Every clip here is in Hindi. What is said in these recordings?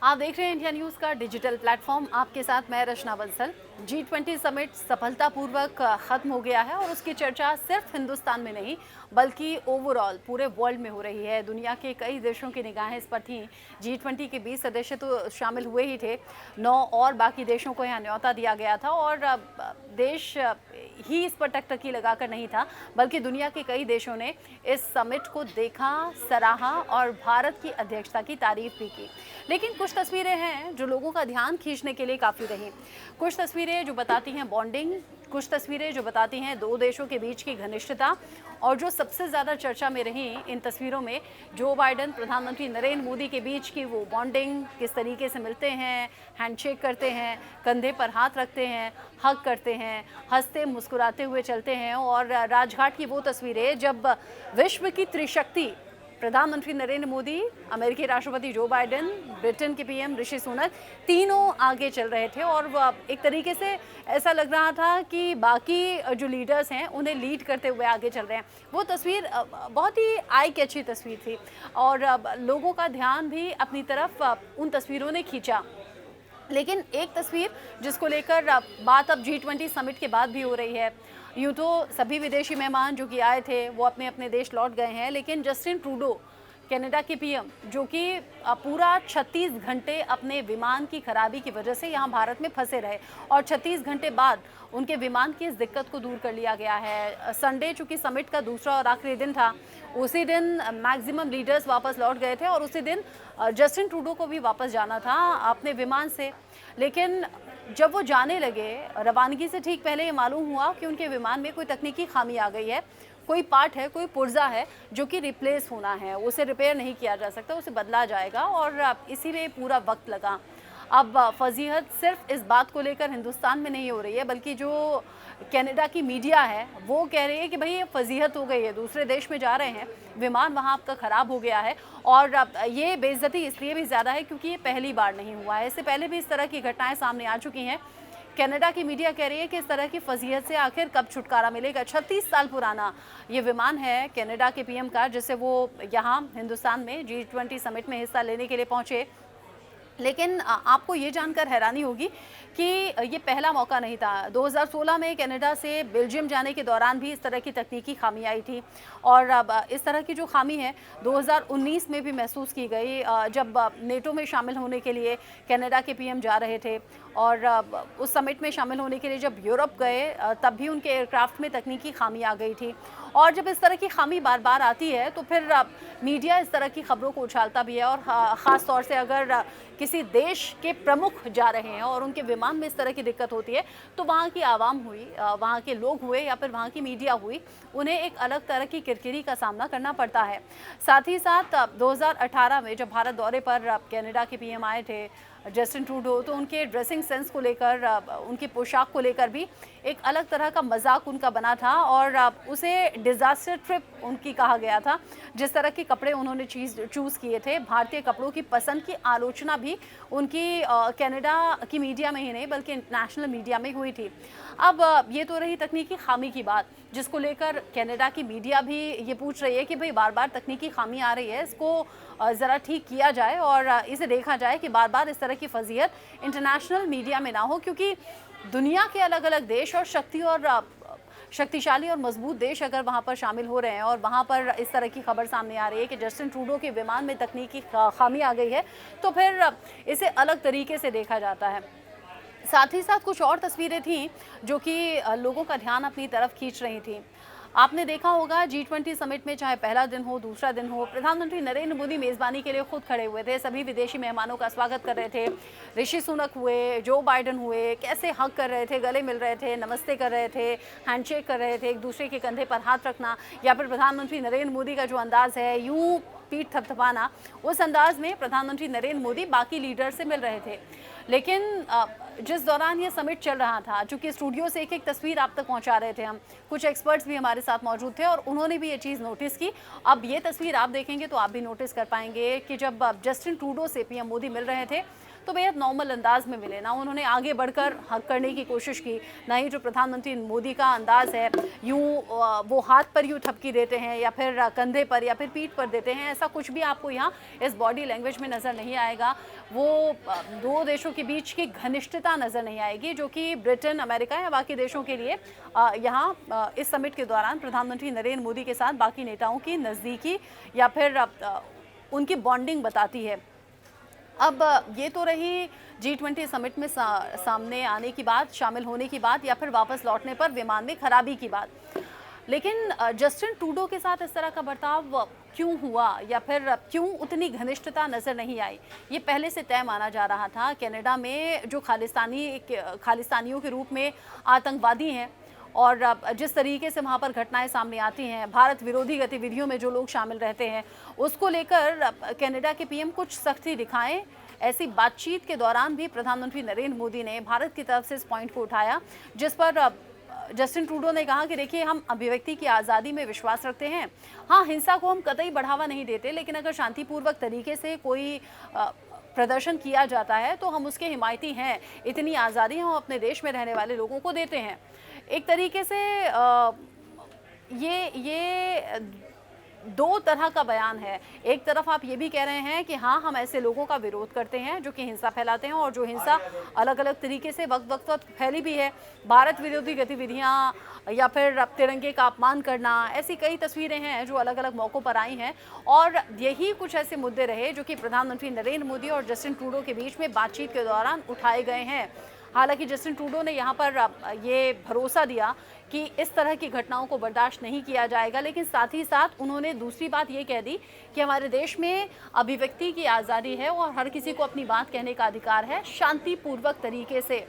आप देख रहे हैं इंडिया न्यूज़ का डिजिटल प्लेटफॉर्म। आपके साथ मैं रचना बंसल। G20 समिट सफलतापूर्वक ख़त्म हो गया है और उसकी चर्चा सिर्फ हिंदुस्तान में नहीं बल्कि ओवरऑल पूरे वर्ल्ड में हो रही है। दुनिया के कई देशों की निगाहें इस पर थीं। G20 के 20 सदस्य तो शामिल हुए ही थे, 9 और बाकी देशों को यहाँ न्योता दिया गया था और देश ही इस पर टकटकी लगाकर नहीं था बल्कि दुनिया के कई देशों ने इस समिट को देखा, सराहा और भारत की अध्यक्षता की तारीफ भी की। लेकिन कुछ तस्वीरें हैं जो लोगों का ध्यान खींचने के लिए काफ़ी रहीं। कुछ तस्वीरें जो बताती हैं बॉन्डिंग, कुछ तस्वीरें जो बताती हैं दो देशों के बीच की घनिष्ठता, और जो सबसे ज़्यादा चर्चा में रही इन तस्वीरों में जो बाइडेन प्रधानमंत्री नरेंद्र मोदी के बीच की वो बॉन्डिंग, किस तरीके से मिलते हैं, हैंडशेक करते हैं, कंधे पर हाथ रखते हैं, हग करते हैं, हंसते मुस्कुराते हुए चलते हैं, और राजघाट की वो तस्वीरें जब विश्व की त्रिशक्ति प्रधानमंत्री नरेंद्र मोदी, अमेरिकी राष्ट्रपति जो बाइडेन, ब्रिटेन के पीएम ऋषि सुनक तीनों आगे चल रहे थे और एक तरीके से ऐसा लग रहा था कि बाकी जो लीडर्स हैं उन्हें लीड करते हुए आगे चल रहे हैं। वो तस्वीर बहुत ही आई कैची तस्वीर थी और लोगों का ध्यान भी अपनी तरफ उन तस्वीरों ने खींचा। लेकिन एक तस्वीर जिसको लेकर बात अब G20 समिट के बाद भी हो रही है। यूँ तो सभी विदेशी मेहमान जो कि आए थे वो अपने अपने देश लौट गए हैं, लेकिन जस्टिन ट्रूडो कनाडा के पीएम जो कि पूरा 36 घंटे अपने विमान की खराबी की वजह से यहाँ भारत में फंसे रहे और 36 घंटे बाद उनके विमान की इस दिक्कत को दूर कर लिया गया है। संडे चूँकि समिट का दूसरा और आखिरी दिन था, उसी दिन मैक्सिमम लीडर्स वापस लौट गए थे और उसी दिन जस्टिन ट्रूडो को भी वापस जाना था अपने विमान से। लेकिन जब वो जाने लगे, रवानगी से ठीक पहले ये मालूम हुआ कि उनके विमान में कोई तकनीकी खामी आ गई है, कोई पार्ट है, कोई पुर्जा है जो कि रिप्लेस होना है, उसे रिपेयर नहीं किया जा सकता, उसे बदला जाएगा और इसी में पूरा वक्त लगा। अब फजीहत सिर्फ इस बात को लेकर हिंदुस्तान में नहीं हो रही है बल्कि जो कनाडा की मीडिया है वो कह रही है कि भाई ये फजीहत हो गई है, दूसरे देश में जा रहे हैं, विमान वहाँ आपका ख़राब हो गया है और ये बेइज्जती इसलिए भी ज़्यादा है क्योंकि ये पहली बार नहीं हुआ है, इससे पहले भी इस तरह की घटनाएं सामने आ चुकी हैं। कनाडा की मीडिया कह रही है कि इस तरह की फजीहत से आखिर कब छुटकारा मिलेगा। 36 साल पुराना ये विमान है कनाडा के पीएम का, जिससे वो यहाँ हिंदुस्तान में G20 समिट में हिस्सा लेने के लिए पहुँचे। लेकिन आपको ये जानकर हैरानी होगी कि ये पहला मौका नहीं था। 2016 में कनाडा से बेल्जियम जाने के दौरान भी इस तरह की तकनीकी खामी आई थी और अब इस तरह की जो खामी है 2019 में भी महसूस की गई जब नेटो में शामिल होने के लिए कनाडा के पीएम जा रहे थे और उस समिट में शामिल होने के लिए जब यूरोप गए तब भी उनके एयरक्राफ्ट में तकनीकी खामी आ गई थी। और जब इस तरह की खामी बार बार आती है तो फिर मीडिया इस तरह की खबरों को उछालता भी है और ख़ास तौर से अगर किसी देश के प्रमुख जा रहे हैं और उनके विमान में इस तरह की दिक्कत होती है तो वहाँ की आवाम हुई, वहाँ के लोग हुए या फिर वहाँ की मीडिया हुई, उन्हें एक अलग तरह की किरकिरी का सामना करना पड़ता है। साथ ही साथ 2018 में जब भारत दौरे पर कनाडा के पीएम आए थे जस्टिन ट्रूडो, तो उनके ड्रेसिंग सेंस को लेकर, उनकी पोशाक को लेकर भी एक अलग तरह का मजाक उनका बना था और उसे डिज़ास्टर ट्रिप उनकी कहा गया था। जिस तरह के कपड़े उन्होंने चूज़ किए थे, भारतीय कपड़ों की पसंद की आलोचना भी उनकी कनाडा की मीडिया में ही नहीं बल्कि इंटरनेशनल मीडिया में हुई थी। अब ये तो रही तकनीकी खामी की बात, जिसको लेकर कनाडा की मीडिया भी ये पूछ रही है कि भाई बार बार तकनीकी खामी आ रही है, इसको ज़रा ठीक किया जाए और इसे देखा जाए कि बार बार इस तरह की फजीहत इंटरनेशनल मीडिया में ना हो, क्योंकि दुनिया के अलग अलग देश और शक्तिशाली और मजबूत देश अगर वहाँ पर शामिल हो रहे हैं और वहाँ पर इस तरह की खबर सामने आ रही है कि जस्टिन ट्रूडो के विमान में तकनीकी खामी आ गई है, तो फिर इसे अलग तरीके से देखा जाता है। साथ ही साथ कुछ और तस्वीरें थीं जो कि लोगों का ध्यान अपनी तरफ खींच रही थीं। आपने देखा होगा G20 समिट में चाहे पहला दिन हो, दूसरा दिन हो, प्रधानमंत्री नरेंद्र मोदी मेज़बानी के लिए खुद खड़े हुए थे, सभी विदेशी मेहमानों का स्वागत कर रहे थे। ऋषि सुनक हुए, जो बाइडेन हुए, कैसे हग कर रहे थे, गले मिल रहे थे, नमस्ते कर रहे थे, हैंडशेक कर रहे थे, एक दूसरे के कंधे पर हाथ रखना, या फिर प्रधानमंत्री नरेंद्र मोदी का जो अंदाज़ है यूँ पीठ थपथपाना, उस अंदाज में प्रधानमंत्री नरेंद्र मोदी बाकी लीडर से मिल रहे थे। लेकिन जिस दौरान ये समिट चल रहा था, चूंकि स्टूडियो से एक एक तस्वीर आप तक पहुंचा रहे थे हम, कुछ एक्सपर्ट्स भी हमारे साथ मौजूद थे और उन्होंने भी ये चीज़ नोटिस की। अब ये तस्वीर आप देखेंगे तो आप भी नोटिस कर पाएंगे कि जब जस्टिन ट्रूडो से पीएम मोदी मिल रहे थे तो बेहद नॉर्मल अंदाज में मिले, ना उन्होंने आगे बढ़कर हक करने की कोशिश की, ना ही जो प्रधानमंत्री मोदी का अंदाज है यूं वो हाथ पर यूं ठपकी देते हैं या फिर कंधे पर या फिर पीठ पर देते हैं, ऐसा कुछ भी आपको यहाँ इस बॉडी लैंग्वेज में नज़र नहीं आएगा। वो दो देशों के बीच की घनिष्ठता नज़र नहीं आएगी जो कि ब्रिटेन, अमेरिका या बाकी देशों के लिए यहाँ इस समिट के दौरान प्रधानमंत्री नरेंद्र मोदी के साथ बाकी नेताओं की नज़दीकी या फिर उनकी बॉन्डिंग बताती है। अब ये तो रही G20 समिट में सामने आने की बात, शामिल होने की बात या फिर वापस लौटने पर विमान में खराबी की बात। लेकिन जस्टिन ट्रूडो के साथ इस तरह का बर्ताव क्यों हुआ या फिर क्यों उतनी घनिष्ठता नज़र नहीं आई, ये पहले से तय माना जा रहा था। कनाडा में जो खालिस्तानियों के रूप में आतंकवादी हैं और जिस तरीके से वहाँ पर घटनाएं सामने आती हैं, भारत विरोधी गतिविधियों में जो लोग शामिल रहते हैं, उसको लेकर कनाडा के पीएम कुछ सख्ती दिखाएं। ऐसी बातचीत के दौरान भी प्रधानमंत्री नरेंद्र मोदी ने भारत की तरफ से इस पॉइंट को उठाया, जिस पर जस्टिन ट्रूडो ने कहा कि देखिए, हम अभिव्यक्ति की आज़ादी में विश्वास रखते हैं। हाँ, हिंसा को हम कतई बढ़ावा नहीं देते, लेकिन अगर शांतिपूर्वक तरीके से कोई प्रदर्शन किया जाता है तो हम उसके हिमायती हैं। इतनी आज़ादी हम अपने देश में रहने वाले लोगों को देते हैं। एक तरीके से ये दो तरह का बयान है। एक तरफ आप ये भी कह रहे हैं कि हाँ, हम ऐसे लोगों का विरोध करते हैं जो कि हिंसा फैलाते हैं और जो हिंसा अलग अलग तरीके से वक्त फैली भी है। भारत विरोधी गतिविधियाँ या फिर तिरंगे का अपमान करना, ऐसी कई तस्वीरें हैं जो अलग अलग मौक़ों पर आई हैं और यही कुछ ऐसे मुद्दे रहे जो कि प्रधानमंत्री नरेंद्र मोदी और जस्टिन ट्रूडो के बीच में बातचीत के दौरान उठाए गए हैं। हालांकि जस्टिन ट्रूडो ने यहाँ पर ये भरोसा दिया कि इस तरह की घटनाओं को बर्दाश्त नहीं किया जाएगा, लेकिन साथ ही साथ उन्होंने दूसरी बात ये कह दी कि हमारे देश में अभिव्यक्ति की आज़ादी है और हर किसी को अपनी बात कहने का अधिकार है शांतिपूर्वक तरीके से।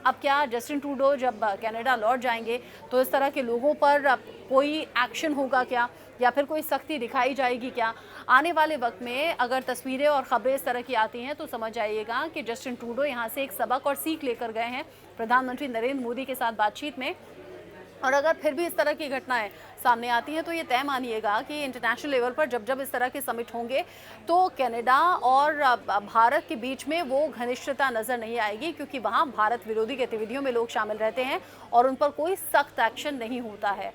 अब क्या जस्टिन ट्रूडो जब कनाडा लौट जाएंगे तो इस तरह के लोगों पर कोई एक्शन होगा क्या या फिर कोई सख्ती दिखाई जाएगी क्या? आने वाले वक्त में अगर तस्वीरें और खबरें इस तरह की आती हैं तो समझ जाइएगा कि जस्टिन ट्रूडो यहाँ से एक सबक और सीख लेकर गए हैं प्रधानमंत्री नरेंद्र मोदी के साथ बातचीत में। और अगर फिर भी इस तरह की घटनाएं सामने आती हैं तो ये तय मानिएगा कि इंटरनेशनल लेवल पर जब इस तरह के समिट होंगे तो कनाडा और भारत के बीच में वो घनिष्ठता नज़र नहीं आएगी, क्योंकि वहाँ भारत विरोधी गतिविधियों में लोग शामिल रहते हैं और उन पर कोई सख्त एक्शन नहीं होता है।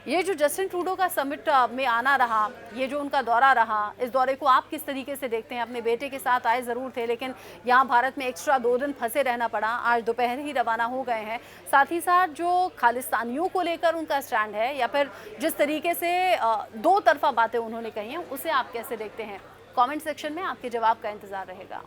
ये जो जस्टिन ट्रूडो का समिट में आना रहा, ये जो उनका दौरा रहा, इस दौरे को आप किस तरीके से देखते हैं? अपने बेटे के साथ आए ज़रूर थे, लेकिन यहाँ भारत में एक्स्ट्रा 2 दिन फंसे रहना पड़ा। आज दोपहर ही रवाना हो गए हैं। साथ ही साथ जो खालिस्तानियों को लेकर उनका स्टैंड है या फिर जिस तरीके से दो तरफा बातें उन्होंने कही हैं, उसे आप कैसे देखते हैं? कमेंट सेक्शन में आपके जवाब का इंतज़ार रहेगा।